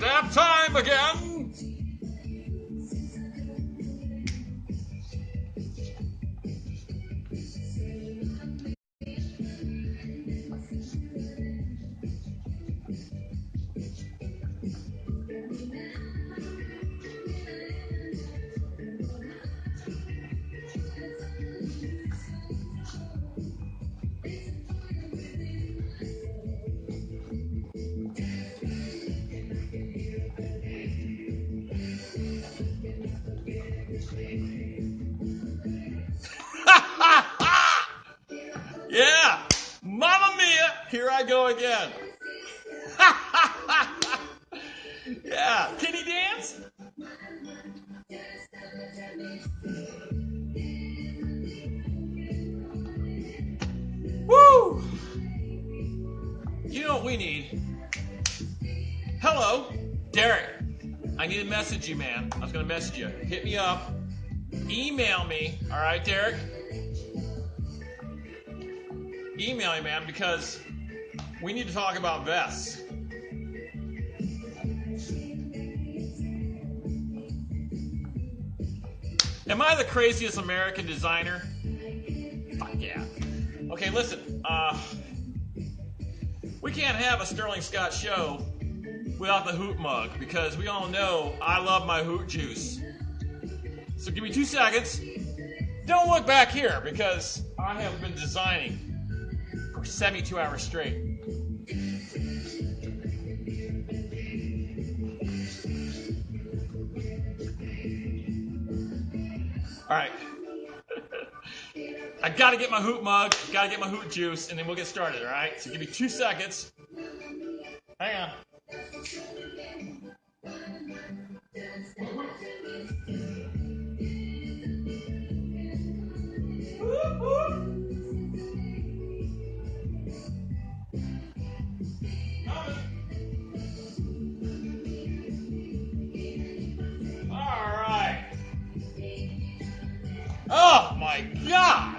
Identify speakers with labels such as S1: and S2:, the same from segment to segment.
S1: Nap time again! Yeah! Mamma mia! Here I go again. Yeah. Can he dance? Woo! You know what we need? Hello, Derek. I need to message you, man. I was going to message you. Hit me up. Email me. All right, Derek? Email me, man, because we need to talk about vests. Am I the craziest American designer? Fuck yeah. Okay, listen. We can't have a Sterling Scott show without the hoot mug because we all know I love my hoot juice. So give me 2 seconds. Don't look back here because I have been designing for 72 hours straight. All right. I gotta get my hoot mug, gotta get my hoot juice, and then we'll get started, all right? So give me 2 seconds. Hang on. All right. Oh my God!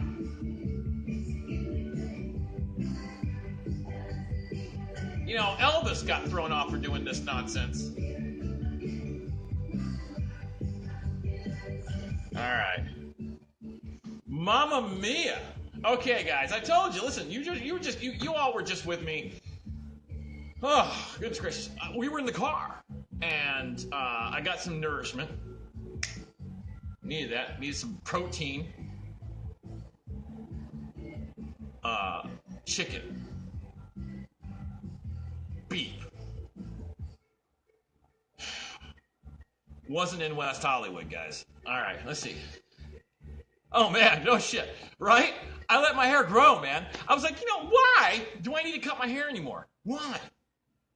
S1: You know, Elvis got thrown off for doing this nonsense. All right. Mamma mia. Okay, guys, I told you. Listen, you all were just with me. Oh, goodness gracious. We were in the car, and I got some nourishment. Needed that. Needed some protein. Chicken. Beef. Wasn't in West Hollywood, guys. All right, let's see. Oh, man, no shit, right? I let my hair grow, man. I was like, you know, why do I need to cut my hair anymore? Why?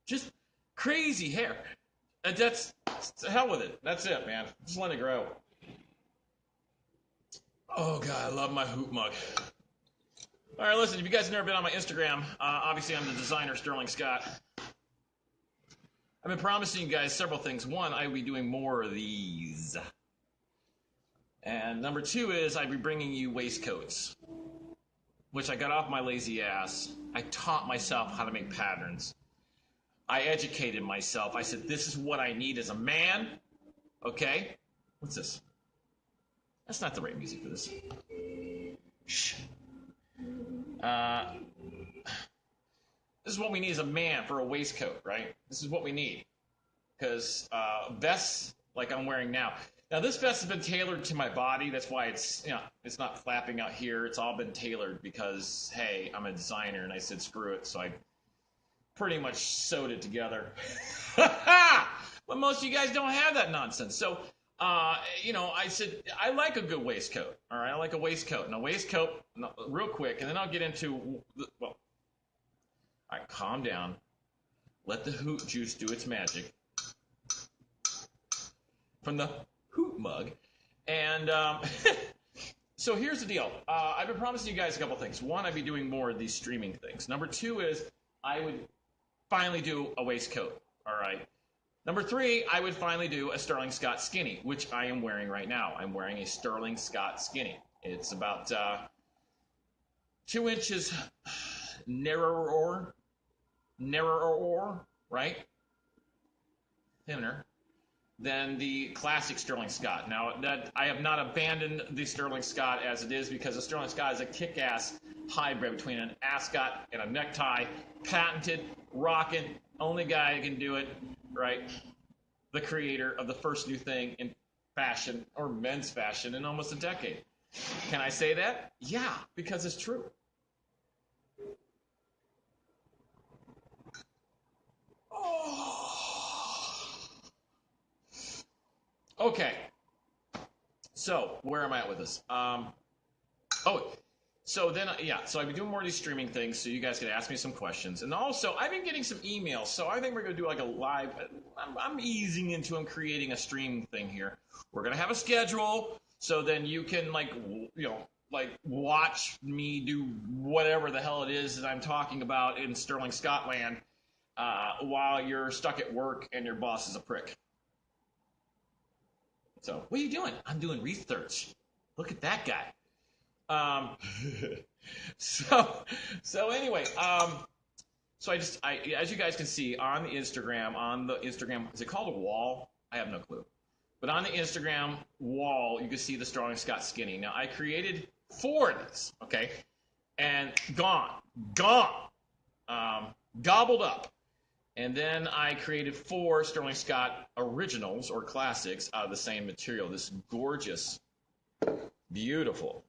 S1: Just crazy hair. That's to hell with it. That's it, man. Just let it grow. Oh, God, I love my hoot mug. All right, listen, if you guys have never been on my Instagram, obviously I'm the designer, Sterling Scott. I've been promising you guys several things. One, I will be doing more of these. And number two is I'd be bringing you waistcoats, which I got off my lazy ass. I taught myself how to make patterns. I educated myself. I said, this is what I need as a man. Okay? What's this? That's not the right music for this. Shh. This is what we need as a man for a waistcoat, right? This is what we need. Because vests, like I'm wearing now. Now, this vest has been tailored to my body. That's why it's, you know, it's not flapping out here. It's all been tailored because, hey, I'm a designer, and I said screw it. So I pretty much sewed it together. But most of you guys don't have that nonsense. So, you know, I said, I like a good waistcoat. All right, I like a waistcoat. And a waistcoat, real quick, and then I'll get into, well, all right, calm down. Let the hoot juice do its magic. From the hoot mug. And so here's the deal. I've been promising you guys a couple things. One, I'd be doing more of these streaming things. Number two is I would finally do a waistcoat. All right. Number three, I would finally do a Sterling Scott skinny, which I am wearing right now. I'm wearing a Sterling Scott skinny. It's about 2 inches narrower, right? thinner than the classic Sterling Scott. Now, that I have not abandoned the Sterling Scott as it is, because the Sterling Scott is a kick-ass hybrid between an ascot and a necktie, patented, rockin', only guy who can do it, right? The creator of the first new thing in fashion, or men's fashion, in almost a decade. Can I say that? Yeah, because it's true. Okay, so where am I at with this? So I've been doing more of these streaming things, so you guys can ask me some questions, and also I've been getting some emails. So I think we're gonna do like a live. I'm easing into and creating a streaming thing here. We're gonna have a schedule, so then you can watch me do whatever the hell it is that I'm talking about in Sterling Scotland, while you're stuck at work and your boss is a prick. So, what are you doing? I'm doing research. Look at that guy. So anyway, so as you guys can see on the Instagram, is it called a wall? I have no clue. But on the Instagram wall, you can see the Sterling Scott Skinny. Now, I created 4 of these, okay? And gone, gobbled up. And then I created 4 Sterling Scott originals or classics out of the same material. This gorgeous, beautiful,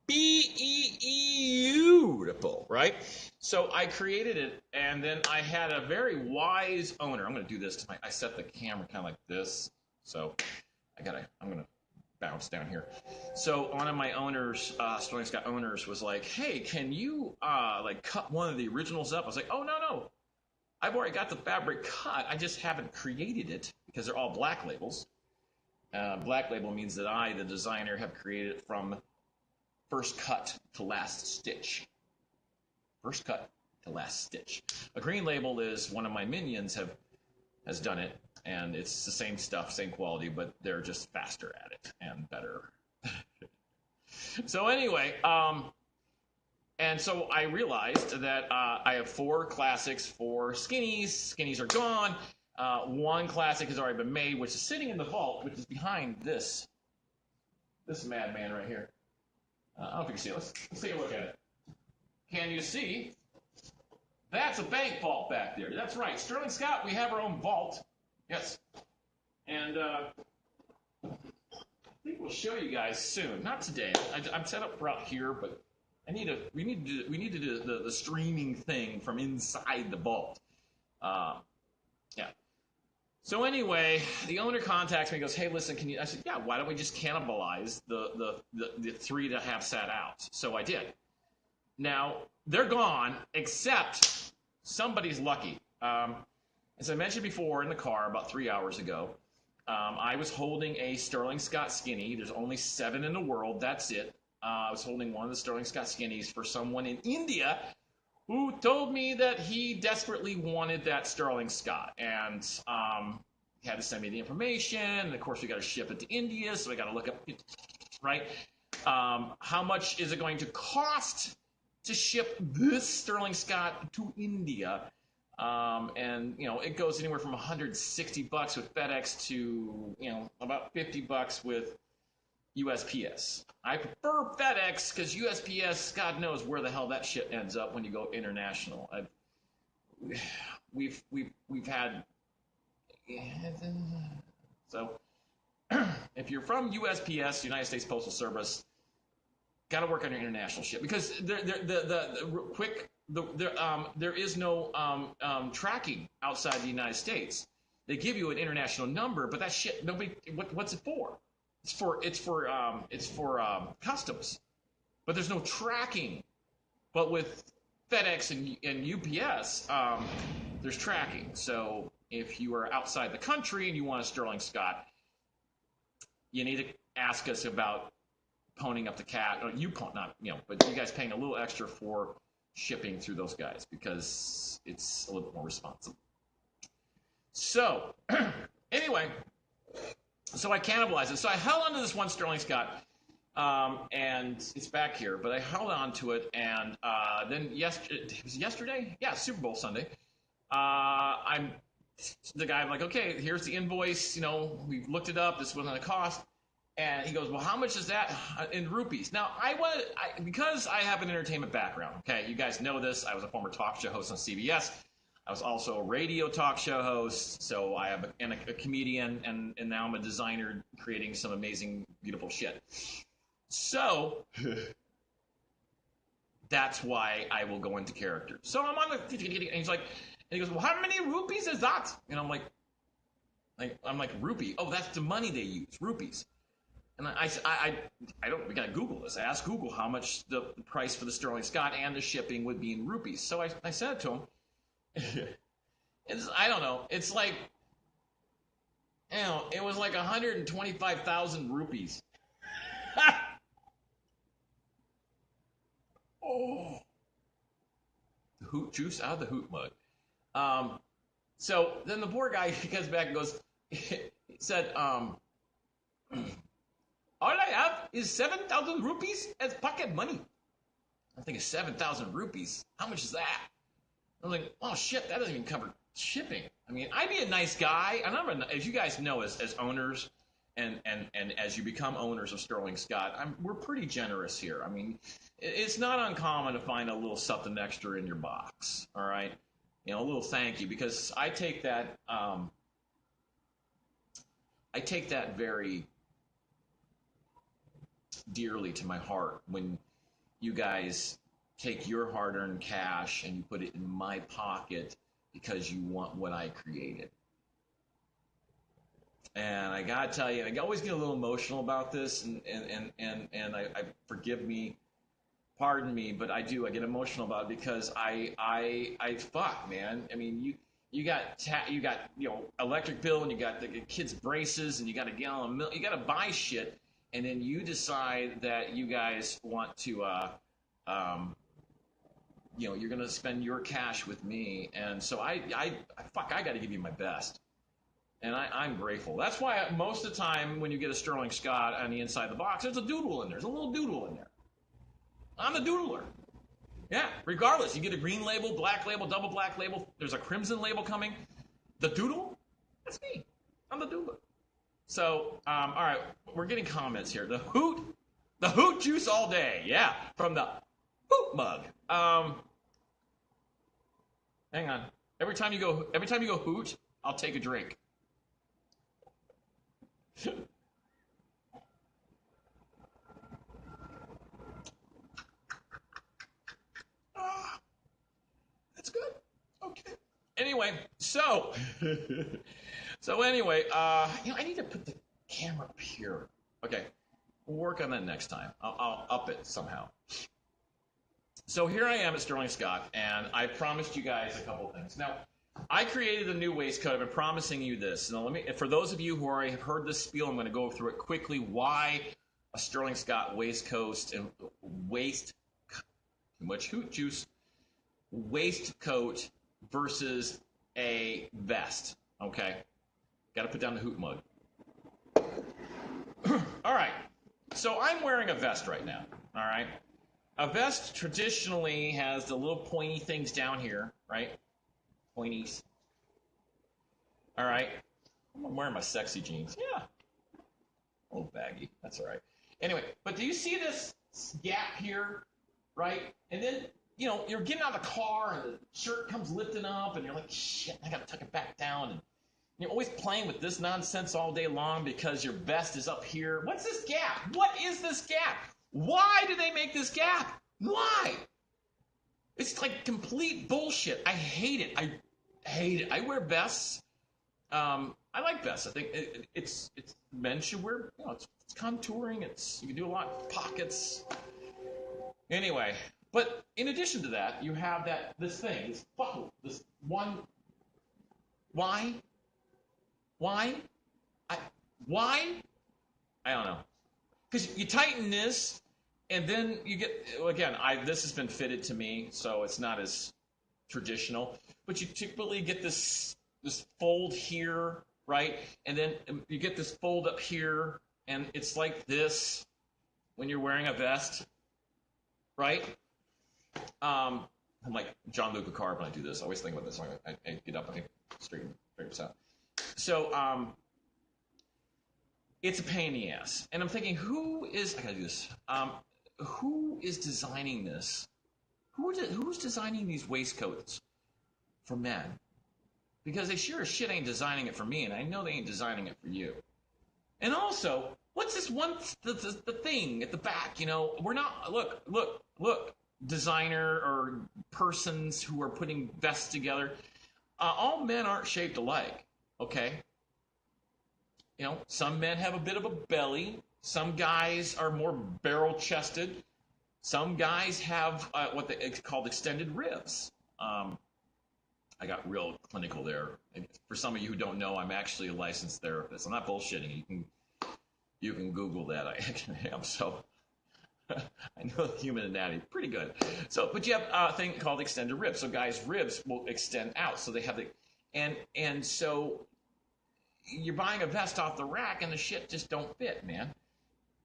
S1: beautiful, right? So I created it, and then I had a very wise owner. I'm going to do this because I set the camera kind of like this. So I'm going to bounce down here. So one of my owners, Sterling Scott owners, was like, "Hey, can you cut one of the originals up?" I was like, "Oh, no. I've already got the fabric cut. I just haven't created it because they're all black labels." Black label means that I, the designer, have created it from first cut to last stitch. First cut to last stitch. A green label is one of my minions has done it, and it's the same stuff, same quality, but they're just faster at it and better. So anyway, and so I realized that I have 4 classics, 4 skinnies. Skinnies are gone. 1 classic has already been made, which is sitting in the vault, which is behind this madman right here. I don't know if you can see it. Let's take a look at it. Can you see? That's a bank vault back there. That's right. Sterling Scott, we have our own vault. Yes. And I think we'll show you guys soon. Not today. I'm set up for out here, but we need to do the streaming thing from inside the vault. Yeah. So anyway, the owner contacts me and goes, "Hey, listen, can you?" I said, "Yeah, why don't we just cannibalize the 3 that have sat out?" So I did. Now, they're gone, except somebody's lucky. As I mentioned before in the car about 3 hours ago, I was holding a Sterling Scott Skinny. There's only 7 in the world. That's it. I was holding one of the Sterling Scott Skinnies for someone in India who told me that he desperately wanted that Sterling Scott. And he had to send me the information. And, of course, we got to ship it to India, so we got to look up, right? How much is it going to cost to ship this Sterling Scott to India? And it goes anywhere from $160 with FedEx to about $50 with USPS. I prefer FedEx because USPS, God knows where the hell that shit ends up when you go international. We've had so if you're from USPS, United States Postal Service, got to work on your international shit because there is no tracking outside the United States. They give you an international number, but that shit nobody. What's it for? It's for customs, but there's no tracking. But with FedEx and UPS, there's tracking. So if you are outside the country and you want a Sterling Scott, you need to ask us about ponying up the cat. Or but you guys paying a little extra for shipping through those guys because it's a little bit more responsible. So anyway. So I cannibalized it. So I held onto this one Sterling Scott, and it's back here. But I held on to it, and then it was yesterday? Yeah, Super Bowl Sunday. I'm the guy. I'm like, okay, here's the invoice. You know, we looked it up. This was going to cost. And he goes, well, how much is that in rupees? Now, because I have an entertainment background. Okay, you guys know this. I was a former talk show host on CBS. I was also a radio talk show host. So I am a comedian, and now I'm a designer creating some amazing, beautiful shit. So that's why I will go into character. So I'm on the, and he's like, and he goes, well, how many rupees is that? And I'm like, rupee. Oh, that's the money they use, rupees. And I don't, we gotta Google this. I asked Google how much the price for the Sterling Scott and the shipping would be in rupees. So I said to him, I don't know, it's like, you know, it was like 125,000 rupees. Oh, the hoot juice out of the hoot mug. So then the poor guy, he comes back and goes, he said, all I have is 7,000 rupees as pocket money. I'm thinking 7,000 rupees. How much is that? I was like, oh shit, that doesn't even cover shipping. I mean, I'd be a nice guy. And as you guys know, as owners and as you become owners of Sterling Scott, we're pretty generous here. I mean, it's not uncommon to find a little something extra in your box. All right, you know, a little thank you, because I take that very dearly to my heart when you guys take your hard-earned cash and you put it in my pocket because you want what I created. And I gotta tell you, I always get a little emotional about this, and I forgive me, pardon me, but I get emotional about it because I fuck, man. I mean, you got you know, electric bill, and you got the kids' braces, and you got a gallon of milk, you got to buy shit, and then you decide that you guys want to you know, you're gonna spend your cash with me, and so I got to give you my best, and I'm grateful. That's why most of the time when you get a Sterling Scott on the inside of the box, there's a doodle in there. There's a little doodle in there. I'm the doodler. Yeah, regardless, you get a green label, black label, double black label. There's a crimson label coming. The doodle, that's me. I'm the doodler. So, all right, we're getting comments here. The hoot juice all day. Yeah, from the hoot mug. Hang on. Every time you go hoot, I'll take a drink. That's good. Okay. Anyway, so anyway, you know, I need to put the camera up here. Okay, we'll work on that next time. I'll up it somehow. So here I am at Sterling Scott, and I promised you guys a couple things. Now, I created a new waistcoat. I've been promising you this. Now, for those of you who already have heard this spiel, I'm going to go through it quickly. Why a Sterling Scott waistcoat and too much hoot juice waistcoat versus a vest? Okay, got to put down the hoot mug. All right, so I'm wearing a vest right now. All right. A vest traditionally has the little pointy things down here, right? Pointies. All right. I'm wearing my sexy jeans. Yeah. A little baggy. That's all right. Anyway, but do you see this gap here, right? And then, you know, you're getting out of the car and the shirt comes lifting up and you're like, shit, I got to tuck it back down. And you're always playing with this nonsense all day long because your vest is up here. What's this gap? What is this gap? Why do they make this gap? Why? It's like complete bullshit. I hate it. I hate it. I wear vests. I like vests. I think it's men should wear. You know, it's contouring. You can do a lot. Pockets. Anyway, but in addition to that, you have this thing, this buckle, this one. Why? Why? Why? I don't know. Because you tighten this, and then you get, again, this has been fitted to me, so it's not as traditional. But you typically get this fold here, right? And then you get this fold up here, and it's like this when you're wearing a vest, right? I'm like John Luke Picard when I do this. I always think about this. I get up and I straighten this out. So it's a pain in the ass. And I'm thinking, I gotta do this. Who is designing this? Who's designing these waistcoats for men? Because they sure as shit ain't designing it for me, and I know they ain't designing it for you. And also, what's this one, the thing at the back, you know? We're not, look, designer or persons who are putting vests together. All men aren't shaped alike, okay? You know, some men have a bit of a belly. Some guys are more barrel-chested. Some guys have what they called extended ribs. I got real clinical there. And for some of you who don't know, I'm actually a licensed therapist. I'm not bullshitting. You can Google that. I actually am. So I know the human anatomy pretty good. So, but you have a thing called extended ribs. So guys' ribs will extend out. So they have the and so you're buying a vest off the rack and the shit just don't fit, man.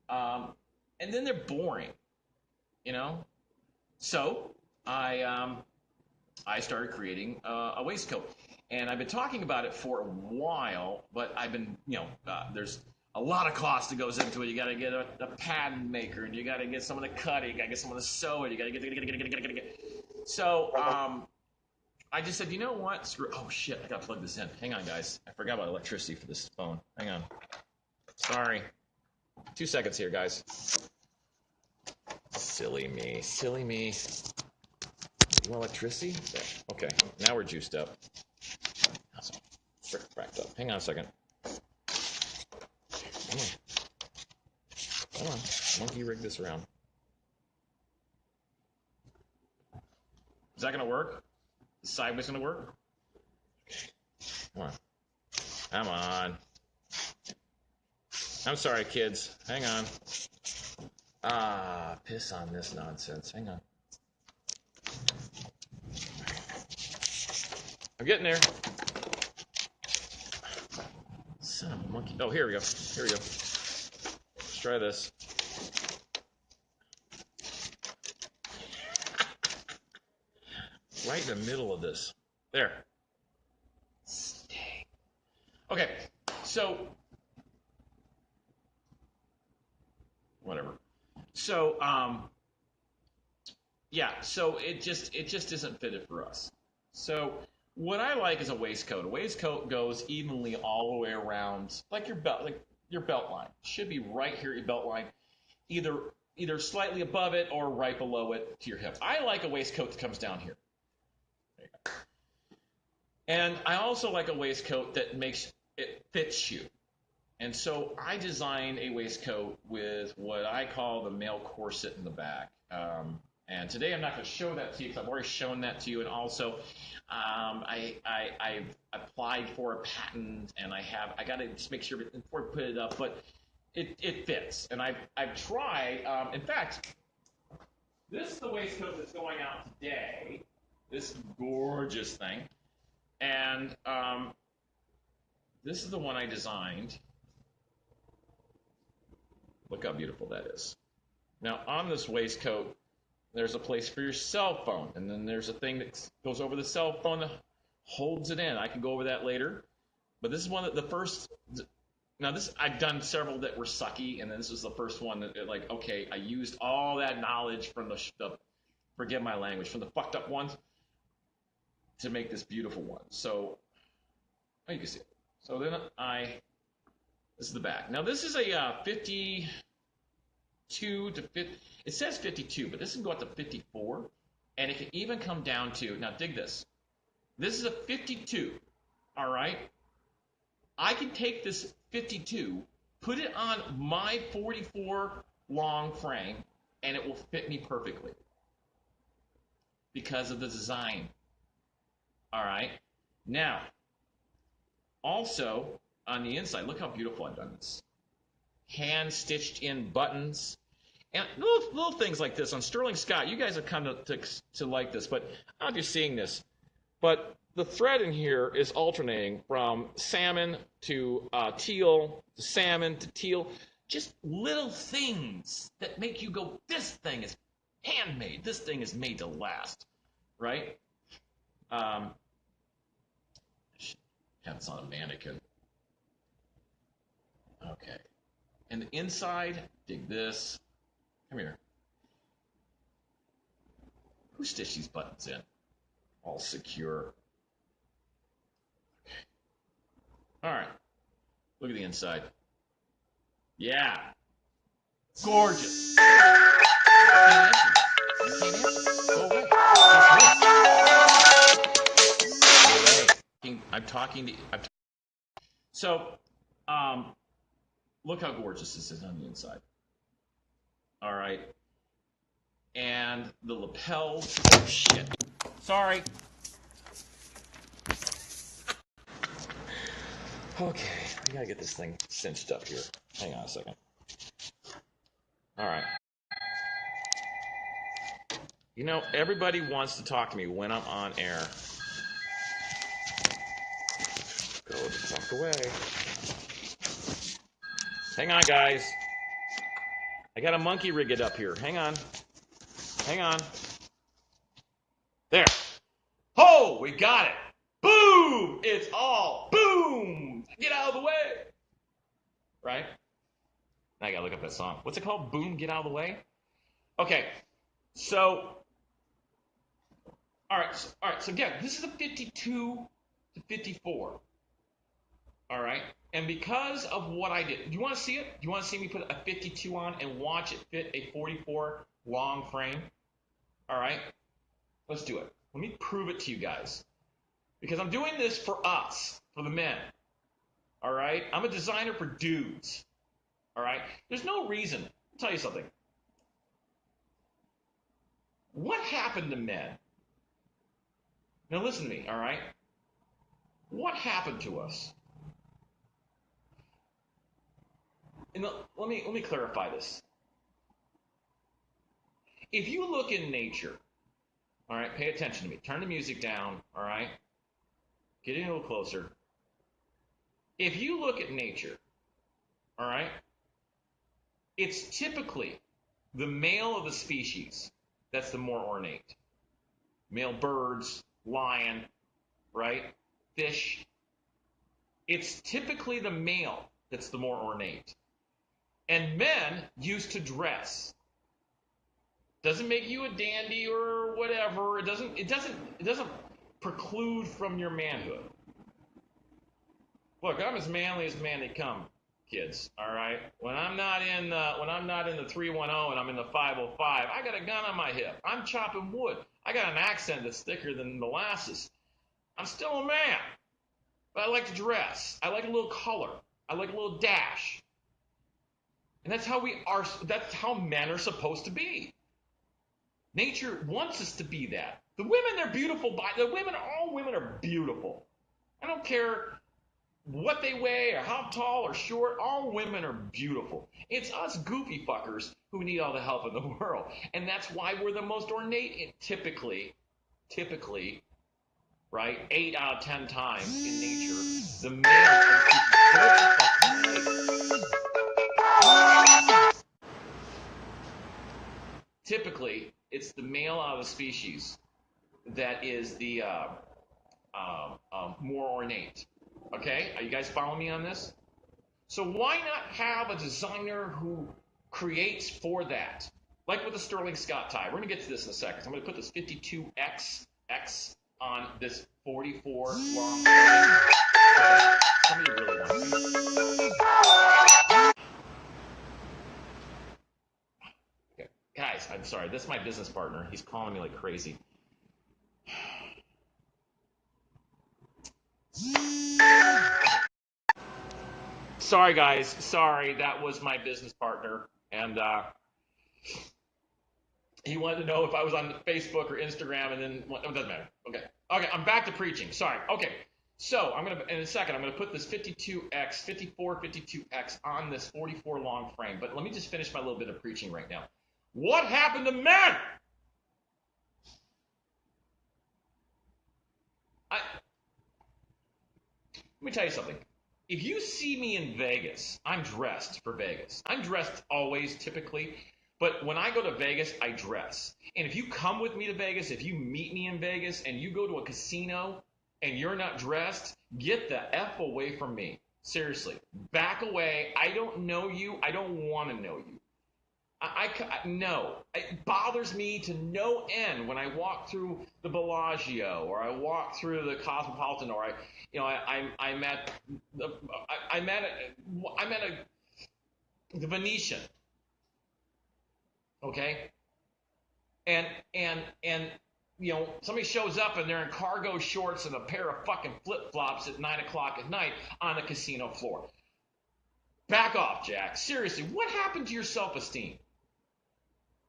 S1: And then they're boring, you know. So I started creating a waistcoat, and I've been talking about it for a while. But I've been, there's a lot of cost that goes into it. You got to get a pattern maker, and you got to get someone to cut it. You got to get someone to sew it. You got to get. So I just said, you know what? Screw. Oh shit! I got to plug this in. Hang on, guys. I forgot about electricity for this phone. Hang on. Sorry. 2 seconds here, guys. Silly me. You want electricity? There. Okay, now we're juiced up. Frick, cracked up. Hang on a second. Come on. Monkey rig this around. Is that gonna work? Is sideways gonna work? Come on. I'm sorry, kids. Hang on. Piss on this nonsense. Hang on. I'm getting there. Son of a monkey. Oh, here we go. Let's try this. Right in the middle of this. There. Stay. Okay, so whatever. So so it just isn't fitted for us. So what I like is a waistcoat. A waistcoat goes evenly all the way around, like your belt line. It should be right here at your belt line, either slightly above it or right below it to your hip. I like a waistcoat that comes down here. There you go. And I also like a waistcoat that makes it fits you. And so I designed a waistcoat with what I call the male corset in the back. And today I'm not going to show that to you because I've already shown that to you. And also, I've applied for a patent, and I got to just make sure before I put it up, but it fits. And I've tried. In fact, this is the waistcoat that's going out today. This gorgeous thing, and this is the one I designed. Look how beautiful that is. Now on this waistcoat, there's a place for your cell phone, and then there's a thing that goes over the cell phone that holds it in. I can go over that later, but this is one that the first. Now this I've done several that were sucky, and then this was the first one that okay, I used all that knowledge from the forgive my language, from the fucked up ones to make this beautiful one. So you can see it. So then this is the back. Now this is a 52 to 50. It says 52, but this can go up to 54, and it can even come down to, now dig this. This is a 52, all right? I can take this 52, put it on my 44 long frame, and it will fit me perfectly because of the design. All right? Now, also on the inside, look how beautiful I've done this. Hand stitched in buttons. And little things like this on Sterling Scott, you guys have come to like this, but I don't know if you're seeing this. But the thread in here is alternating from salmon to teal, to salmon to teal. Just little things that make you go, this thing is handmade. This thing is made to last. right? Have this on a mannequin. Okay. And the inside, dig this. Come here. Who stitched these buttons in? All secure. Okay. All right. Look at the inside. Yeah. Gorgeous. Go away. I'm talking to you. So, look how gorgeous this is on the inside. All right. And the lapels. Oh, shit. Sorry. Okay. I gotta get this thing cinched up here. Hang on a second. All right. You know, everybody wants to talk to me when I'm on air. Go the fuck away. Hang on, guys. I got a monkey rigged up here. Hang on. Hang on. There. Oh, we got it. Boom! It's all boom! Get out of the way. Right? Now I gotta look up that song. What's it called? Boom, get out of the way? Okay. So, all right. So again, this is a 52 to 54. All right. And because of what I did, do you want to see it? Do you want to see me put a 52 on and watch it fit a 44 long frame? All right. Let's do it. Let me prove it to you guys. Because I'm doing this for us, for the men. All right. I'm a designer for dudes. All right. There's no reason. I'll tell you something. What happened to men? Now listen to me, all right? What happened to us? And let me clarify this. If you look in nature, all right, pay attention to me. Turn the music down, all right? Get in a little closer. If you look at nature, all right, it's typically the male of the species that's the more ornate. Male birds, lion, right? Fish. It's typically the male that's the more ornate. And men used to dress. Doesn't make you a dandy or whatever. It doesn't preclude from your manhood. Look, I'm as manly as man they come, kids. All right. When I'm not in the 310 and I'm in the 505, I got a gun on my hip. I'm chopping wood. I got an accent that's thicker than molasses. I'm still a man, but I like to dress. I like a little color. I like a little dash. And that's how we are. That's how men are supposed to be. Nature wants us to be that. The women, they're beautiful. All women are beautiful. I don't care what they weigh or how tall or short. All women are beautiful. It's us goofy fuckers who need all the help in the world. And that's why we're the most ornate. Typically, right, 8 out of 10 times in nature, the male typically, it's the male out of the species that is the more ornate. Okay, are you guys following me on this? So why not have a designer who creates for that? Like with the Sterling Scott tie. We're going to get to this in a second. So I'm going to put this 52X on this 44 long frame. Okay, somebody really wants to. Okay, guys, I'm sorry. This is my business partner. He's calling me like crazy. Sorry, guys. Sorry, that was my business partner, and he wanted to know if I was on Facebook or Instagram, and then it doesn't matter. Okay, I'm back to preaching. Sorry. Okay, so in a second I'm gonna put this 52X on this 44 long frame. But let me just finish my little bit of preaching right now. What happened to men? Let me tell you something. If you see me in Vegas, I'm dressed for Vegas. I'm dressed always, typically, But when I go to Vegas, I dress. And if you come with me to Vegas, if you meet me in Vegas and you go to a casino and you're not dressed, get the F away from me. Seriously. Back away. I don't know you. I don't want to know you. No. It bothers me to no end when I walk through the Bellagio or I walk through the Cosmopolitan or I'm at the Venetian. Okay? And somebody shows up and they're in cargo shorts and a pair of fucking flip-flops at 9 o'clock at night on the casino floor. Back off, Jack. Seriously, what happened to your self-esteem?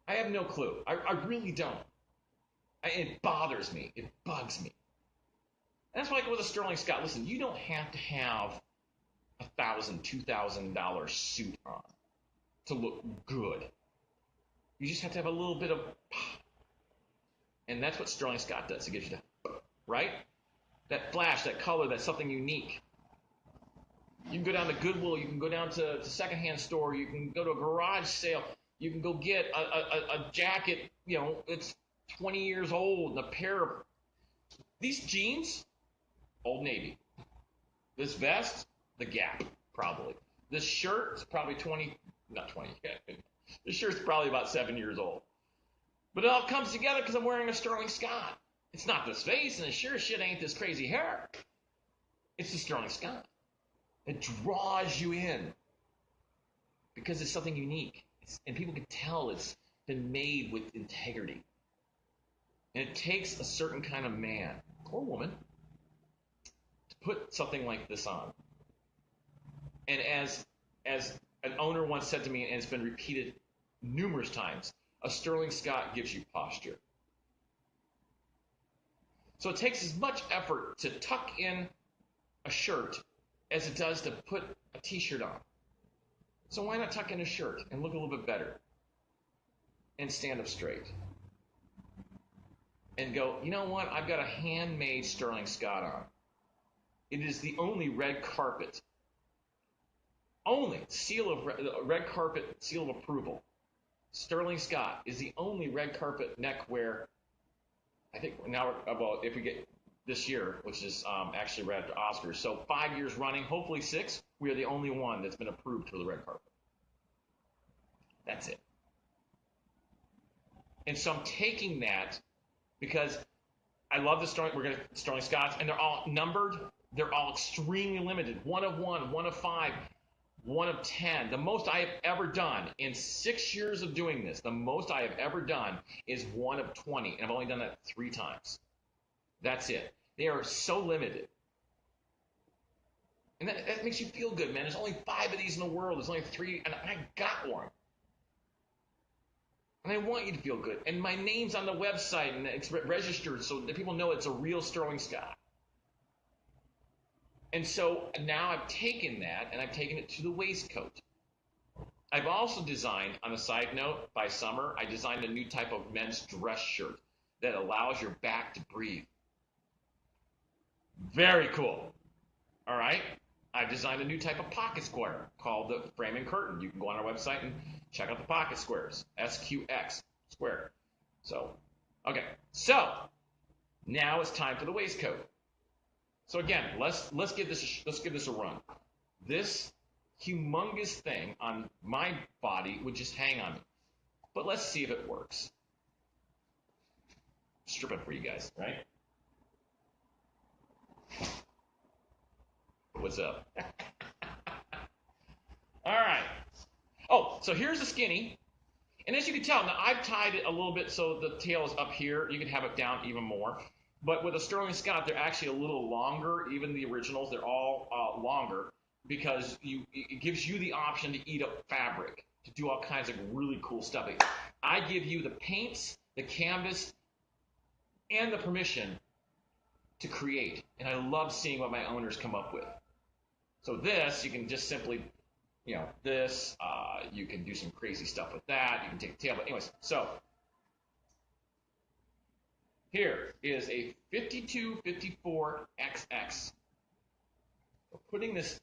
S1: I have no clue. I really don't. It bothers me. It bugs me. And that's why I go with a Sterling Scott. Listen, you don't have to have $1,000, $2,000 suit on to look good. You just have to have a little bit of pop. And that's what Sterling Scott does. It gives you that, right? That flash, that color, that's something unique. You can go down to Goodwill. You can go down to the secondhand store. You can go to a garage sale. You can go get a jacket, it's 20 years old, and a pair of these jeans, Old Navy. This vest, the Gap, probably. This shirt is probably not 20 yet. This shirt's probably about 7 years old. But it all comes together because I'm wearing a Sterling Scott. It's not this face, and it sure shit ain't this crazy hair. It's the Sterling Scott. It draws you in because it's something unique. And people can tell it's been made with integrity. And it takes a certain kind of man or woman to put something like this on. And as an owner once said to me, and it's been repeated numerous times, a Sterling Scott gives you posture. So it takes as much effort to tuck in a shirt as it does to put a t-shirt on. So why not tuck in a shirt and look a little bit better and stand up straight and go, you know what? I've got a handmade Sterling Scott on. It is the only red carpet, red carpet seal of approval. Sterling Scott is the only red carpet neckwear. I think now, if we get this year, which is actually right after Oscars. So 5 years running, hopefully 6, we are the only one that's been approved for the red carpet. That's it. And so I'm taking that because I love the Sterling Scotts, and they're all numbered. They're all extremely limited. 1 of 1, 1 of 5, 1 of 10. The most I have ever done in 6 years of doing this, the most I have ever done is 1 of 20, and I've only done that 3 times. That's it. They are so limited. And that makes you feel good, man. There's only 5 of these in the world. There's only 3, and I got one. And I want you to feel good. And my name's on the website, and it's registered so that people know it's a real Sterling Scott. And so now I've taken that, and I've taken it to the waistcoat. I've also designed, on a side note, by summer, I designed a new type of men's dress shirt that allows your back to breathe. Very cool. All right. I've designed a new type of pocket square called the frame and curtain. You can go on our website and check out the pocket squares. SQX square. So, okay. So now it's time for the waistcoat. So again, let's give this a run. This humongous thing on my body would just hang on me. But let's see if it works. Strip it for you guys, right? What's up? All right. Oh, so here's the skinny. And as you can tell, now I've tied it a little bit so the tail is up here. You can have it down even more. But with a Sterling Scott, they're actually a little longer. Even the originals, they're all longer because it gives you the option to eat up fabric, to do all kinds of really cool stuff. I give you the paints, the canvas, and the permission to create. And I love seeing what my owners come up with. So this, you can just simply, you can do some crazy stuff with that. You can take a tail. But anyways, so here is a 52-54 XX. So putting this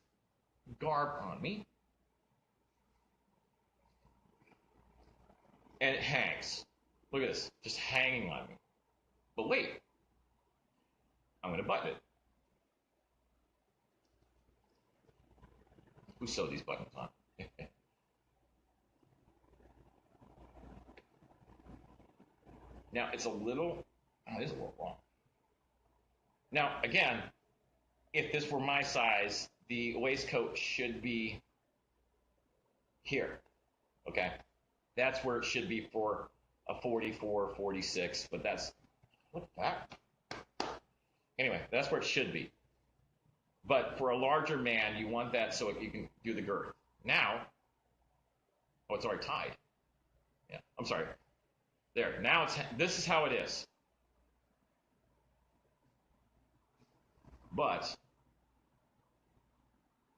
S1: garb on me. and it hangs. Look at this, just hanging on me. But wait, I'm going to button it. Who sewed these buttons on? Now, it's a little, it is a little long. Now, again, if this were my size, the waistcoat should be here, okay? That's where it should be for a 44, 46, but that's, what's that? Anyway, that's where it should be. But for a larger man, you want that so you can do the girth. Now, oh, it's already tied. Yeah, I'm sorry. There, now this is how it is. But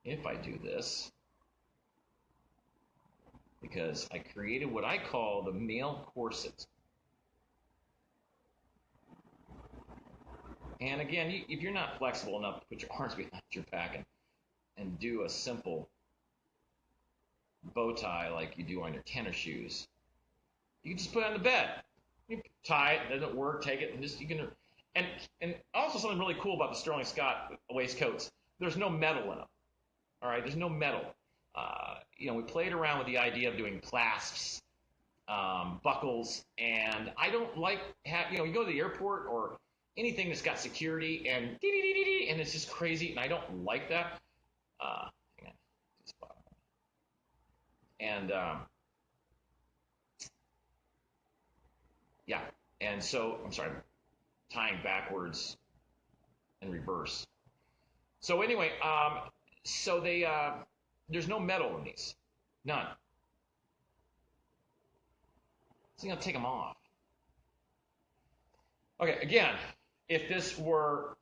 S1: if I do this, because I created what I call the male corset. And again, if you're not flexible enough to put your arms behind your back and do a simple bow tie like you do on your tennis shoes, you can just put it on the bed. You tie it, doesn't work, take it, and just you can. And also something really cool about the Sterling Scott waistcoats, there's no metal in them. All right, there's no metal. We played around with the idea of doing clasps, buckles, and I don't like you go to the airport or anything that's got security and it's just crazy, and I don't like that. Hang on. And yeah, and so I'm sorry, tying backwards and reverse. So anyway, so they there's no metal in these, none. So I'm gonna take them off. Okay, again, if this were,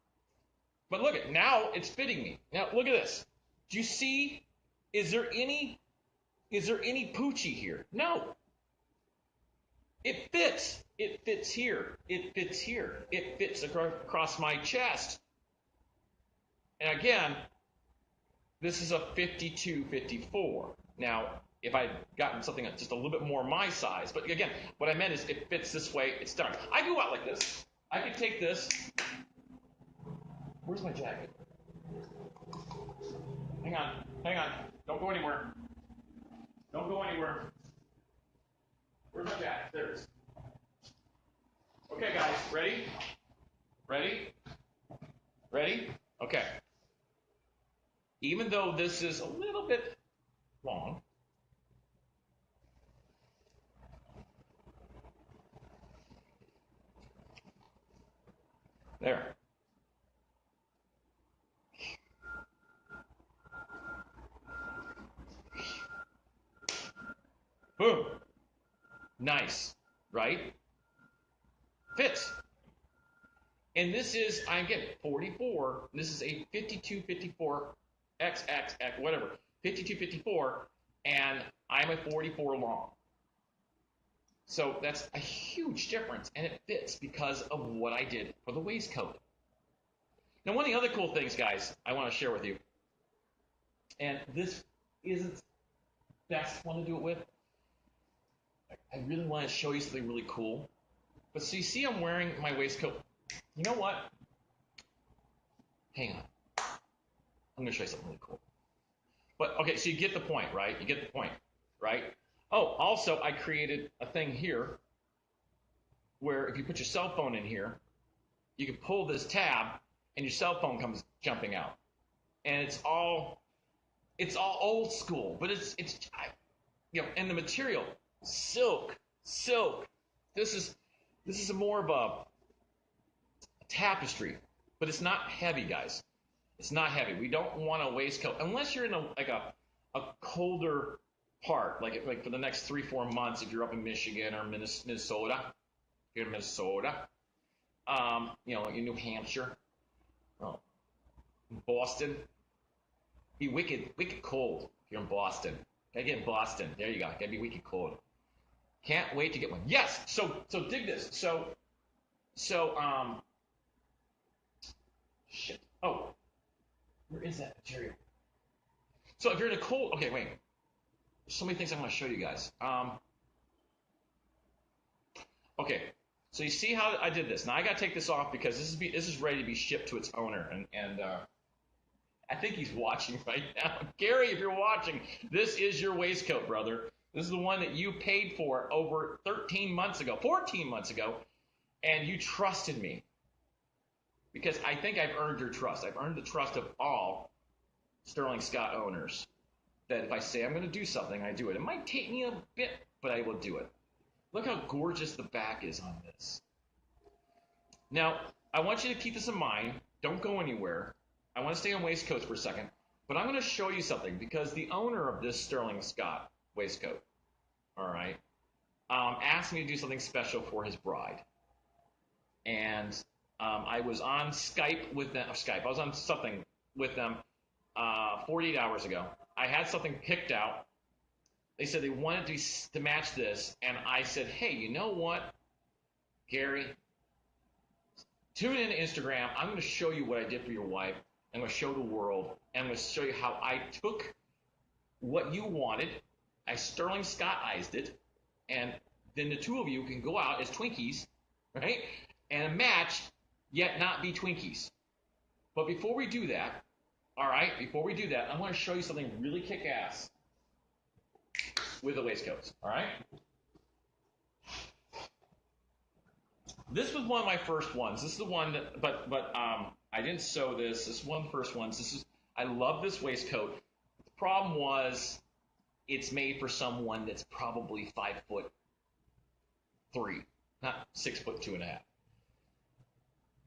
S1: but look at now it's fitting me. Now look at this. Do you see? Is there any poochie here? No. It fits. It fits here. It fits here. It fits across my chest. And again, this is a 52-54. Now, if I'd gotten something just a little bit more my size, but again, what I meant is it fits this way, it's done. I go out like this. I could take this. Where's my jacket? Hang on. Don't go anywhere. Don't go anywhere. Where's my jacket? There it is. Okay, guys, ready? Ready? Okay. Even though this is a little bit long, there. Boom. Nice, right? Fits. And this is, I get 44. This is a 52-54 XXX, whatever. 52-54, and I'm a 44 long. So that's a huge difference, and it fits because of what I did for the waistcoat. Now, one of the other cool things, guys, I want to share with you, and this isn't the best one to do it with. I really want to show you something really cool. But so you see I'm wearing my waistcoat. You know what? Hang on. I'm going to show you something really cool. But, okay, so you get the point, right? You get the point, right? Oh, also, I created a thing here where if you put your cell phone in here, you can pull this tab and your cell phone comes jumping out. And it's all old school, but it's and the material, silk. This is more of a tapestry, but it's not heavy, guys. It's not heavy. We don't want a waistcoat unless you're in a colder part, like for the next 3-4 months. If you're up in Michigan or Minnesota, if you're in Minnesota, in New Hampshire, Boston, be wicked cold. If you're in Boston, gotta get in Boston. There you go. Gotta be wicked cold. Can't wait to get one. Yes. So dig this. So shit. Oh, where is that material? So if you're in a cold, okay, wait. There's so many things I want to show you guys. Okay, so you see how I did this. Now I got to take this off because this is ready to be shipped to its owner, and I think he's watching right now. Gary, if you're watching, this is your waistcoat, brother. This is the one that you paid for over 13 months ago, 14 months ago, and you trusted me because I think I've earned your trust. I've earned the trust of all Sterling Scott owners that if I say I'm going to do something, I do it. It might take me a bit, but I will do it. Look how gorgeous the back is on this. Now, I want you to keep this in mind. Don't go anywhere. I want to stay on waistcoats for a second, but I'm going to show you something because the owner of this Sterling Scott waistcoat, all right, asked me to do something special for his bride. And I was on Skype with them. I was on something with them 48 hours ago. I had something picked out. They said they wanted to match this, and I said, hey, you know what, Gary? Tune in to Instagram. I'm going to show you what I did for your wife. I'm going to show the world, and I'm going to show you how I took what you wanted, I Sterling Scott-ized it, and then the two of you can go out as Twinkies, right, and match, yet not be Twinkies. But before we do that, all right, I want to show you something really kick-ass with the waistcoats, all right? This was one of my first ones. This is the one that, but I didn't sew this. This is one of the first ones. I love this waistcoat. The problem was it's made for someone that's probably 5'3", not 6'2.5".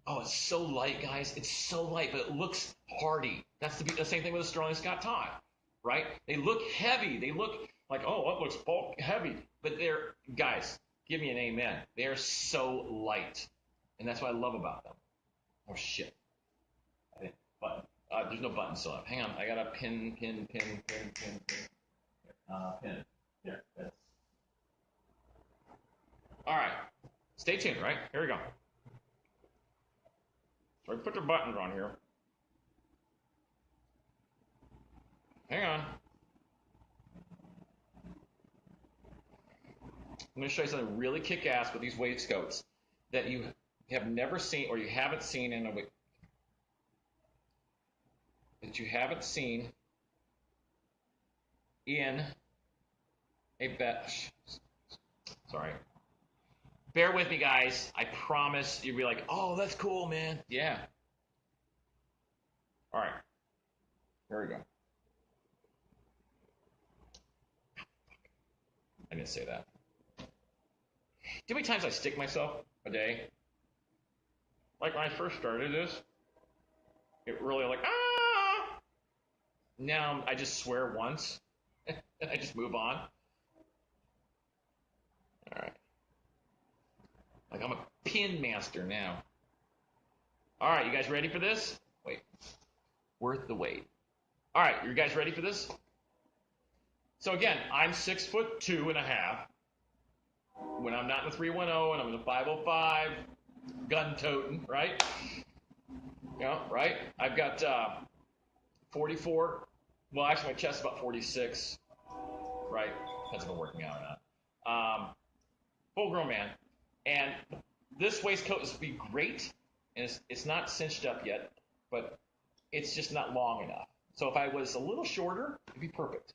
S1: Oh, it's so light, guys. It's so light, but it looks hardy. That's the same thing with a Sterling Scott tie, right? They look heavy. They look like, oh, that looks bulk heavy. But they're, guys, give me an amen. They're so light. And that's what I love about them. Oh, shit. I didn't button. There's no button still up. Hang on. I got to pin. Pin. There. That's... All right. Stay tuned, right? Here we go. So I put the buttons on here. Hang on. I'm going to show you something really kick-ass with these waistcoats that you have never seen or you haven't seen in a Sorry. Bear with me, guys. I promise you'll be like, oh, that's cool, man. Yeah. All right. Here we go. I didn't say that. Do you know how many times I stick myself a day? Like when I first started this, it really like, ah! Now I just swear once, and I just move on. All right. Like I'm a pin master now. All right, you guys ready for this? Wait. Worth the wait. All right, you guys ready for this? So again, I'm 6'2.5". When I'm not in the 310 and I'm in the 505, gun toting, right? Yeah, right? I've got 44. Well, actually, my chest is about 46, right? Depends if I'm working out or not. Full grown man. And this waistcoat is be great, and it's not cinched up yet, but it's just not long enough. So if I was a little shorter, it'd be perfect.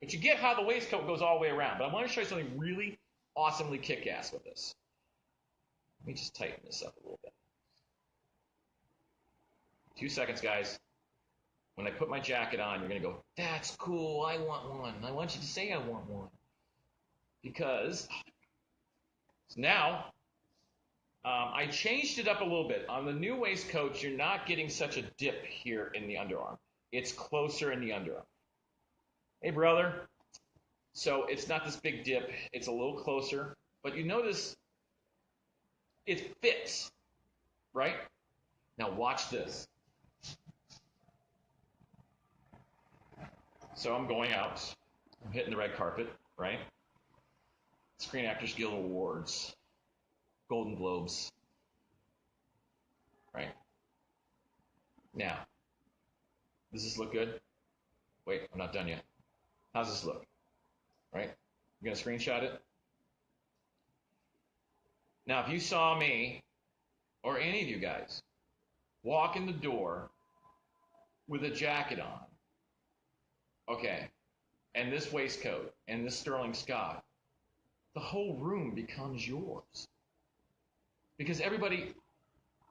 S1: But you get how the waistcoat goes all the way around. But I want to show you something really awesomely kick-ass with this. Let me just tighten this up a little bit. 2 seconds, guys. When I put my jacket on, you're going to go, that's cool, I want one. I want you to say I want one. Because now, I changed it up a little bit. On the new waistcoats, you're not getting such a dip here in the underarm. It's closer in the underarm. Hey, brother. So it's not this big dip. It's a little closer. But you notice it fits, right? Now watch this. So I'm going out. I'm hitting the red carpet, right? Screen Actors Guild Awards. Golden Globes. Right? Now, does this look good? Wait, I'm not done yet. How's this look? Right? You're going to screenshot it? Now, if you saw me or any of you guys walk in the door with a jacket on, okay, and this waistcoat and this Sterling Scott, the whole room becomes yours. Because everybody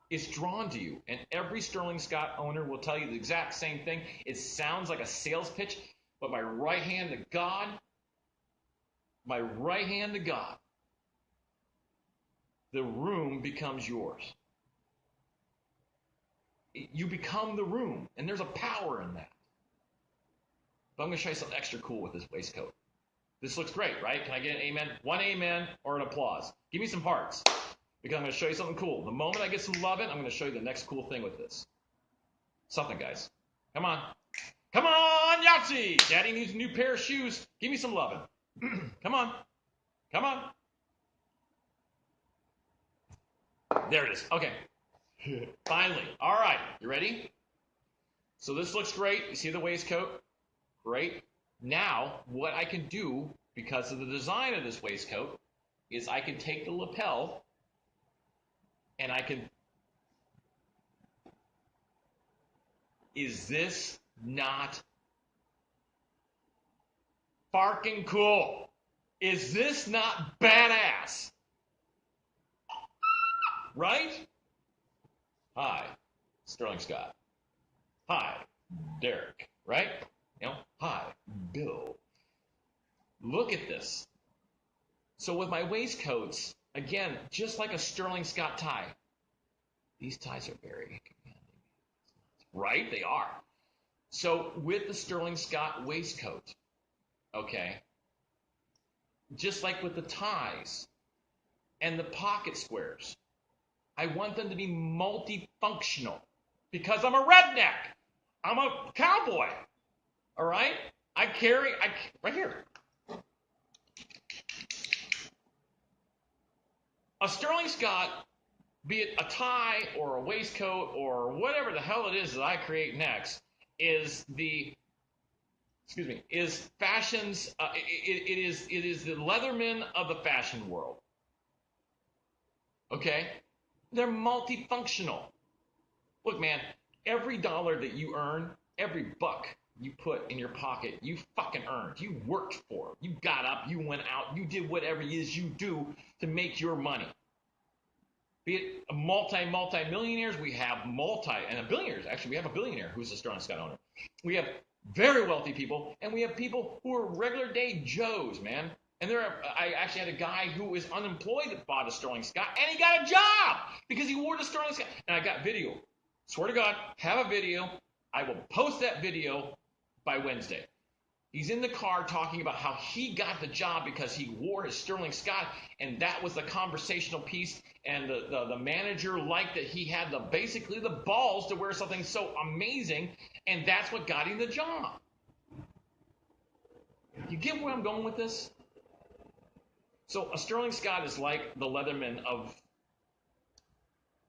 S1: is drawn to you. And every Sterling Scott owner will tell you the exact same thing. It sounds like a sales pitch, but my right hand to God, the room becomes yours. You become the room, and there's a power in that. But I'm going to show you something extra cool with this waistcoat. This looks great, right? Can I get an amen? One amen or an applause. Give me some hearts, because I'm going to show you something cool. The moment I get some loving, I'm going to show you the next cool thing with this. Something, guys. Come on. Come on, Yahtzee! Daddy needs a new pair of shoes. Give me some loving. Come on. Come on. There it is. Okay. Finally. All right. You ready? So this looks great. You see the waistcoat? Great. Now, what I can do, because of the design of this waistcoat, is I can take the lapel and I can... Is this not farking cool? Is this not badass? Right? Hi, Sterling Scott. Hi, Derek. Right? You know, hi, Bill. Look at this. So with my waistcoats, again, just like a Sterling Scott tie, these ties are very commanding. Right? They are. So with the Sterling Scott waistcoat, okay, just like with the ties and the pocket squares, I want them to be multifunctional because I'm a redneck. I'm a cowboy. All right? Right here. A Sterling Scott, be it a tie or a waistcoat or whatever the hell it is that I create next, is fashion's, it is the Leatherman of the fashion world. Okay? They're multifunctional. Look, man, every dollar that you earn, every buck you put in your pocket, you fucking earned. You worked for it. You got up, you went out, you did whatever it is you do to make your money. Be it a multi-millionaires, we have and a billionaires. Actually, we have a billionaire who's a Sterling Scott owner. We have very wealthy people, and we have people who are regular day Joes, man. And I actually had a guy who was unemployed that bought a Sterling Scott, and he got a job because he wore the Sterling Scott. And I got video. Swear to God, have a video. I will post that video by Wednesday. He's in the car talking about how he got the job because he wore his Sterling Scott, and that was the conversational piece. And the manager liked that he had basically the balls to wear something so amazing, and that's what got him the job. You get where I'm going with this? So a Sterling Scott is like the Leatherman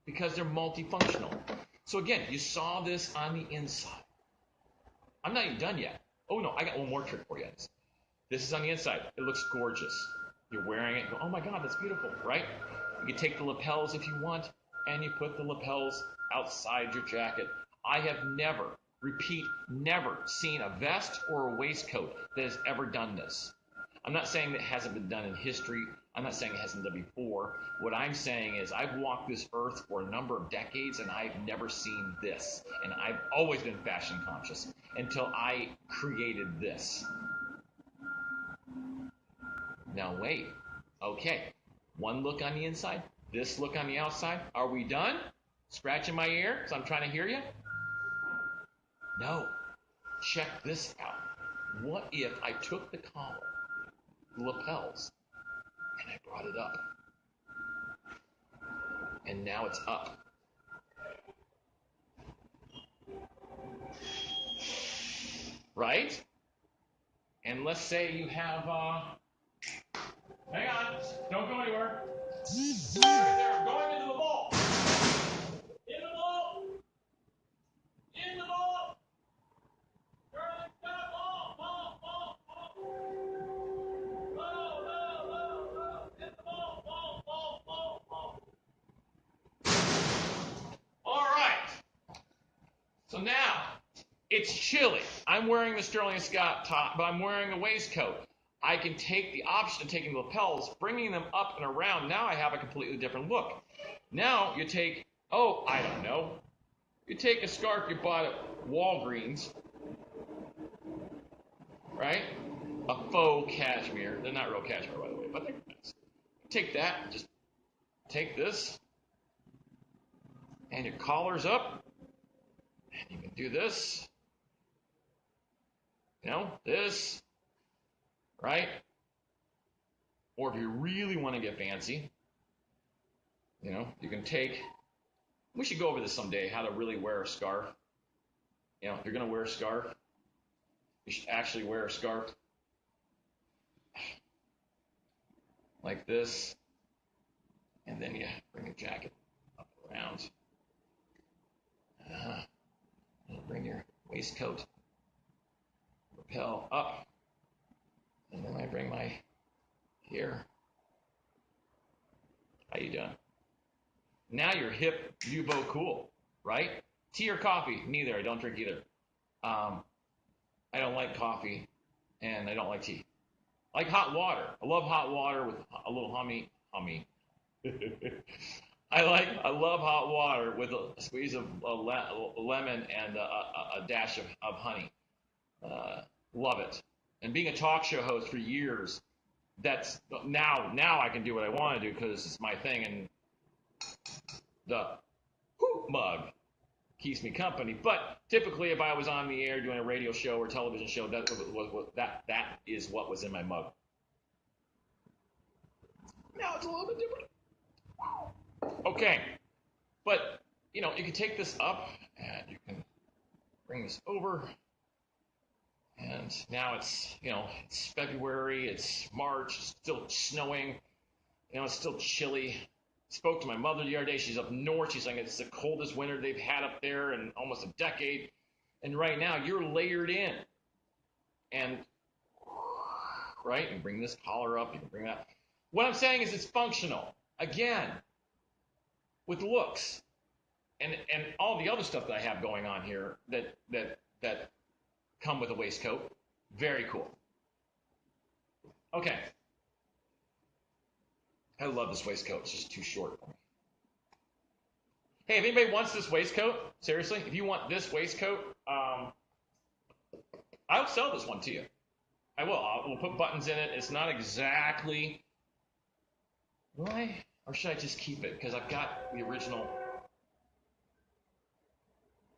S1: because they're multifunctional. So again, you saw this on the inside. I'm not even done yet. Oh no, I got one more trick for you guys. This is on the inside. It looks gorgeous. You're wearing it, go, oh my God, that's beautiful, right? You can take the lapels if you want, and you put the lapels outside your jacket. I have never seen a vest or a waistcoat that has ever done this. I'm not saying that it hasn't been done in history. I'm not saying it hasn't done before. What I'm saying is I've walked this earth for a number of decades, and I've never seen this. And I've always been fashion conscious until I created this. Now wait. Okay. One look on the inside, this look on the outside. Are we done? Scratching my ear because I'm trying to hear you? No. Check this out. What if I took the collar, the lapels, and I brought it up? And now it's up. Right? And let's say you have, hang on, don't go anywhere. Right there, going into the ball. In the ball. In the ball. It's chilly. I'm wearing the Sterling Scott top, but I'm wearing a waistcoat. I can take the option of taking the lapels, bringing them up and around. Now I have a completely different look. Now you take, I don't know. You take a scarf you bought at Walgreens, right? A faux cashmere. They're not real cashmere, by the way, but they're nice. Take that, just take this, and your collar's up. And you can do this. This, right? Or if you really want to get fancy, you can take, we should go over this someday, how to really wear a scarf. If you're going to wear a scarf, you should actually wear a scarf like this, and then you bring your jacket up around. And bring your waistcoat lapel up, and then I bring my here. How you doing? Now you're hip, Nuvo cool, right? Tea or coffee? Neither. I don't drink either. I don't like coffee, and I don't like tea. I like hot water. I love hot water with a little hummy. I love hot water with a squeeze of lemon and a dash of honey. Love it. And being a talk show host for years, that's now I can do what I want to do because it's my thing, and the hoop mug keeps me company. But typically, if I was on the air doing a radio show or television show, that is what was in my mug. Now it's a little bit different. Okay, but you can take this up and you can bring this over, and now it's it's February, it's March, it's still snowing, it's still chilly. Spoke to my mother the other day. She's up north. She's saying it's the coldest winter they've had up there in almost a decade, and right now you're layered in, and right, and bring this collar up. You can bring that. What I'm saying is it's functional again. With looks and all the other stuff that I have going on here that come with a waistcoat. Very cool. Okay. I love this waistcoat. It's just too short for me. Hey, if anybody wants this waistcoat, seriously, if you want this waistcoat, I'll sell this one to you. I will. We'll put buttons in it. It's not exactly... Why? Or should I just keep it? Because I've got the original.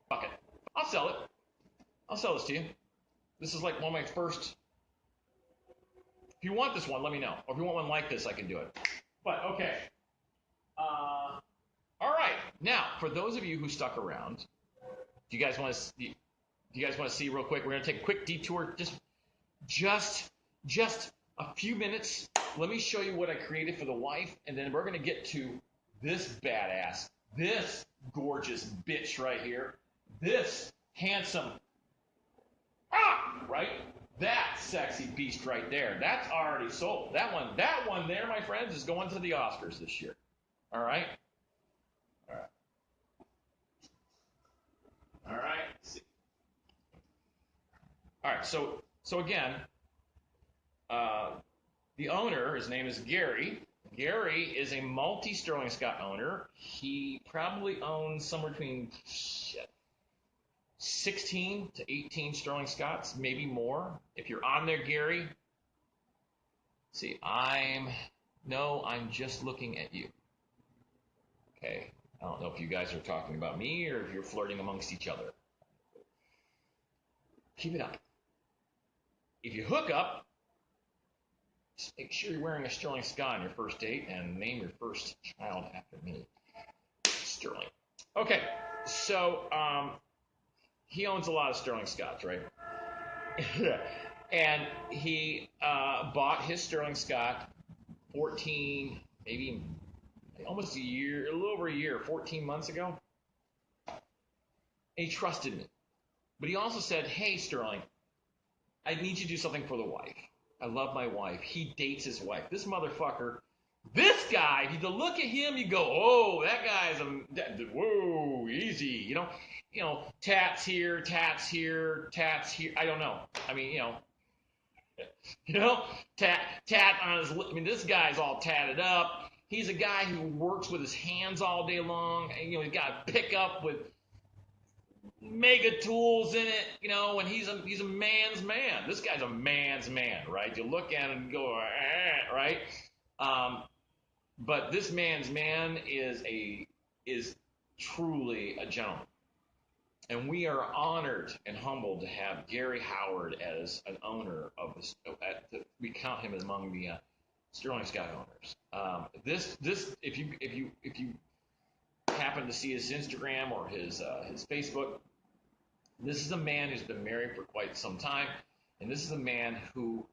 S1: Fuck it. I'll sell it. I'll sell this to you. This is like one of my first. If you want this one, let me know. Or if you want one like this, I can do it. But, okay. All right. Now, for those of you who stuck around, do you guys want to see real quick? We're going to take a quick detour. Just a few minutes. Let me show you what I created for the wife, and then we're going to get to this badass, this gorgeous bitch right here, this handsome, right? That sexy beast right there. That's already sold. That one there, my friends, is going to the Oscars this year. All right? All right. All right. Let's see. All right. So again, the owner, his name is Gary. Gary is a multi-Sterling Scott owner. He probably owns somewhere between 16 to 18 Sterling Scotts, maybe more. If you're on there, Gary, see, I'm just looking at you. Okay, I don't know if you guys are talking about me or if you're flirting amongst each other. Keep it up. If you hook up, just make sure you're wearing a Sterling Scott on your first date and name your first child after me. Sterling. Okay, so he owns a lot of Sterling Scotts, right? And he bought his Sterling Scott 14, maybe almost a year, a little over a year, 14 months ago. And he trusted me. But he also said, hey, Sterling, I need you to do something for the wife. I love my wife. He dates his wife. This motherfucker This guy, you look at him, you go, oh, that guy's whoa, easy, tats here, tats here, tats here. I don't know. I mean, you know, tat on his lip. I mean, this guy's all tatted up. He's a guy who works with his hands all day long. And, he's got a pickup with mega tools in it, and he's a man's man. This guy's a man's man, right? You look at him and go, right? But this man's man is truly a gentleman. And we are honored and humbled to have Gary Howard as an owner of this. We count him among the Sterling Scott owners. If you happen to see his Instagram or his Facebook, this is a man who's been married for quite some time, and this is a man who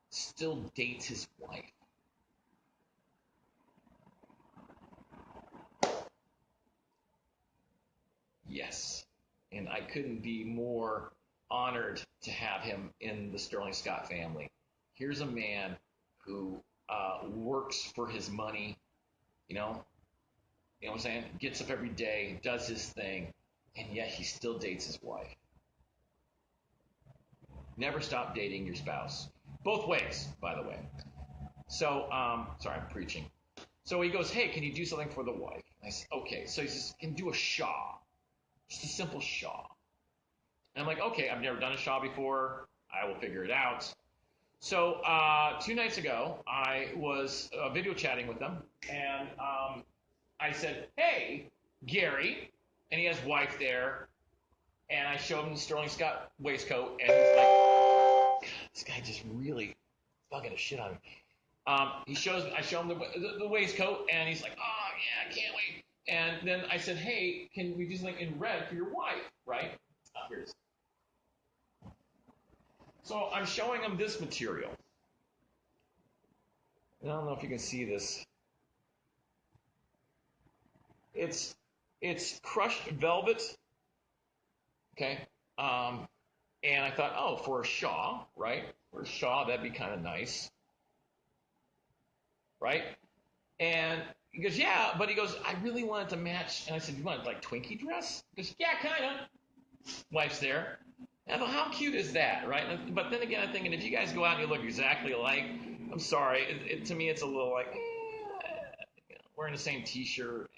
S1: still dates his wife. Yes. And I couldn't be more honored to have him in the Sterling Scott family. Here's a man who works for his money, you know what I'm saying? Gets up every day, does his thing, and yet he still dates his wife. Never stop dating your spouse. Both ways, by the way. So, sorry, I'm preaching. So he goes, hey, can you do something for the wife? I said, okay. So he says, can do a shaw. Just a simple shaw. And I'm like, okay, I've never done a shaw before. I will figure it out. So 2 nights ago, I was video chatting with them, and I said, hey, Gary, and he has wife there, and I showed him the Sterling Scott waistcoat, and he's like, this guy just really bugging the shit out of me. I show him the waistcoat, and he's like, oh, yeah, I can't wait. And then I said, hey, can we do something in red for your wife, right? Here it is. So I'm showing him this material. And I don't know if you can see this. It's crushed velvet, okay? And I thought, oh, for a shawl, right? For a shawl, that'd be kind of nice, right? And he goes, yeah, but he goes, I really wanted to match. And I said, you want like Twinkie dress? He goes, yeah, kind of. Wife's there. And I thought, how cute is that, right? But then again, I'm thinking, if you guys go out and you look exactly alike, I'm sorry. To me, it's a little like, wearing the same T-shirt.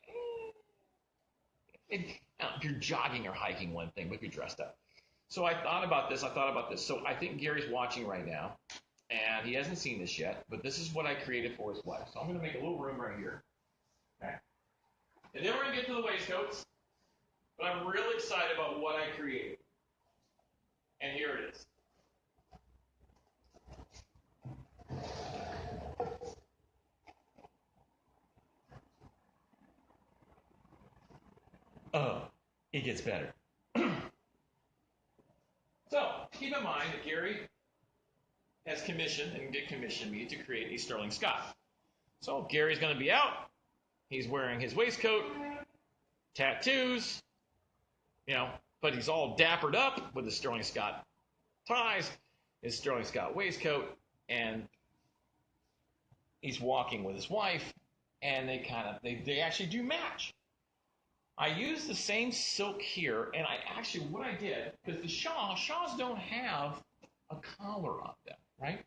S1: If you're jogging or hiking, one thing, but if you're dressed up. So I thought about this. So I think Gary's watching right now, and he hasn't seen this yet, but this is what I created for his wife. So I'm going to make a little room right here. Okay. And then we're going to get to the waistcoats, but I'm really excited about what I created. And here it is. Oh, it gets better. So, keep in mind that Gary has commissioned and did commission me to create a Sterling Scott. So, Gary's going to be out. He's wearing his waistcoat, tattoos, but he's all dappered up with his Sterling Scott ties, his Sterling Scott waistcoat, and he's walking with his wife, and they actually do match. I used the same silk here, and what I did, because the shawls don't have a collar on them, right?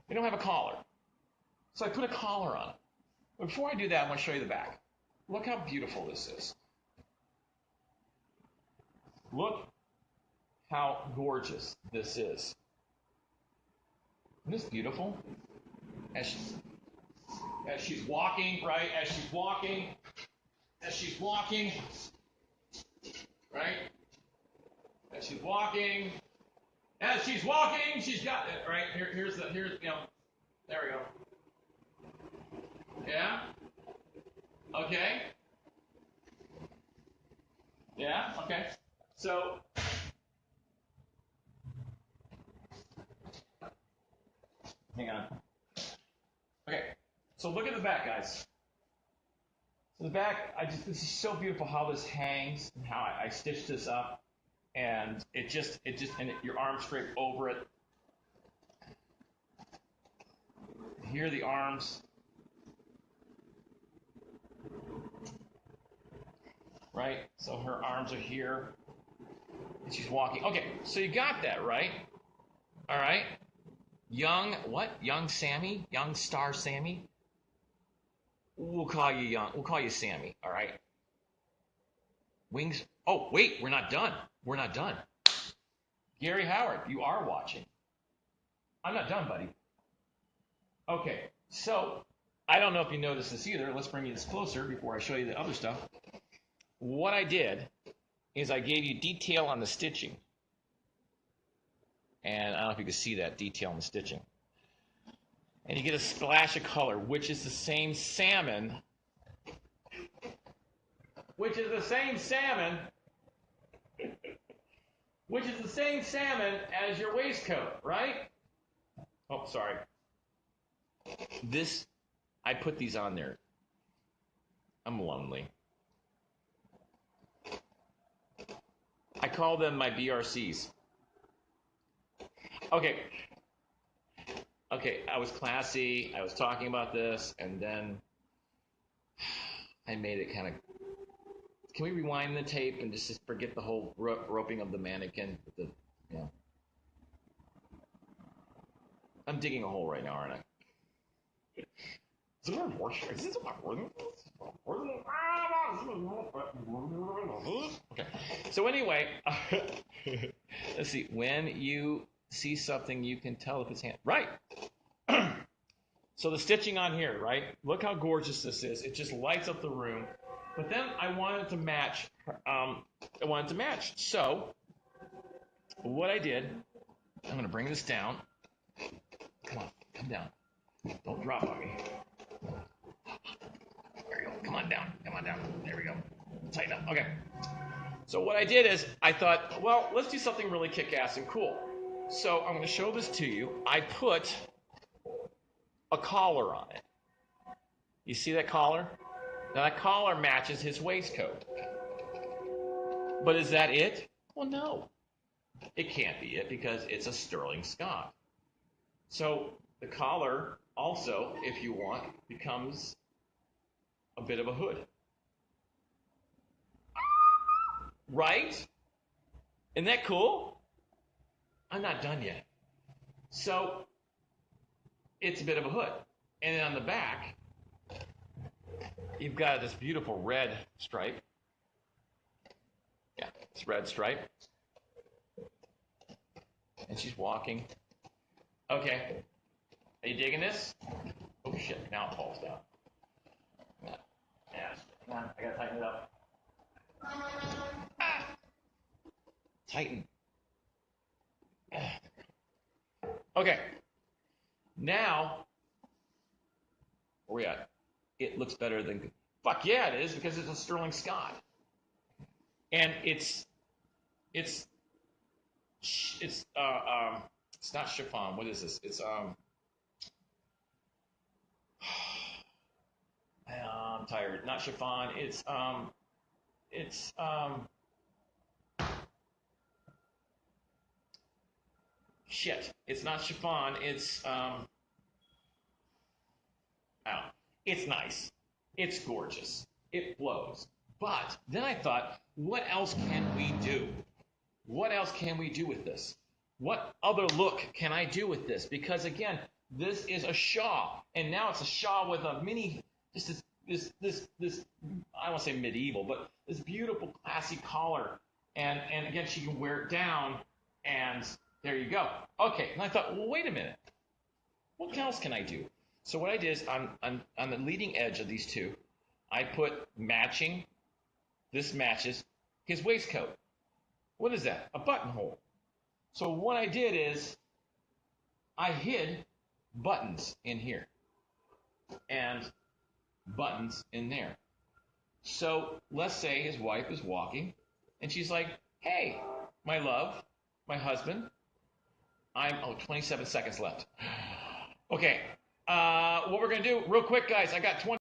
S1: They don't have a collar. So I put a collar on it. But before I do that, I want to show you the back. Look how beautiful this is. Look how gorgeous this is. Isn't this beautiful? As she's walking, right? As she's walking, right? As she's walking, she's got it, right? Here's there we go. Yeah? Okay? Yeah? Okay. So, hang on. Okay. So look at the back, guys. So the back, this is so beautiful how this hangs and how I stitched this up, and your arm straight over it. here are the arms. Right? So her arms are here. And she's walking. Okay, so you got that, right? All right. Young, what? Young Sammy? Young Star Sammy? We'll call you Sammy, all right? Wings. Oh, wait, we're not done. We're not done. Gary Howard, you are watching. I'm not done, buddy. Okay, so I don't know if you noticed this either. Let's bring you this closer before I show you the other stuff. What I did is I gave you detail on the stitching. And I don't know if you can see that detail in the stitching. And you get a splash of color, which is the same salmon. Which is the same salmon. Which is the same salmon as your waistcoat, right? Oh, sorry. This, I put these on there. I'm lonely. I call them my BRCs. Okay, I was classy, I was talking about this, and then I made it kind of, can we rewind the tape and just forget the whole roping of the mannequin? I'm digging a hole right now, aren't I? Okay, so anyway, let's see, when you see something, you can tell if it's hand. Right. So the stitching on here, right? Look how gorgeous this is. It just lights up the room. But then I wanted to match. So what I did, I'm going to bring this down. Come on, come down. Don't drop on me. There you go. Come on down. Come on down. There we go. Tighten up. Okay. So what I did is I thought, well, let's do something really kick-ass and cool. So I'm going to show this to you. I put a collar on it. You see that collar? Now that collar matches his waistcoat. But is that it? Well, no. It can't be it because it's a sterling Scott. So the collar also, if you want, becomes a bit of a hood. Right? Isn't that cool? I'm not done yet. So it's a bit of a hood. And then on the back, you've got this beautiful red stripe. Yeah, it's red stripe. And she's walking. Okay. Are you digging this? Oh shit, now it falls down. Yeah, come on, I gotta tighten it up. Ah. Tighten. Okay. Now, where we at? It looks better than, fuck yeah it is, because it's a sterling Scott. And it's not chiffon. What is this? It's I'm tired. Not chiffon. It's shit. It's not chiffon. It's it's nice. It's gorgeous. It flows. But then I thought, what else can we do? What else can we do with this? What other look can I do with this? Because again, this is a shawl, and now it's a shawl with a mini, just this I won't say medieval, but this beautiful classy collar, and again she can wear it down, and there you go. Okay, and I thought, well, wait a minute, what else can I do? So what I did is on the leading edge of these two, I put matching. This matches his waistcoat. What is that? A buttonhole. So what I did is I hid buttons in here and buttons in there. So let's say his wife is walking and she's like, hey, my love, my husband, 27 seconds left. Okay, what we're going to do real quick, guys, I got 20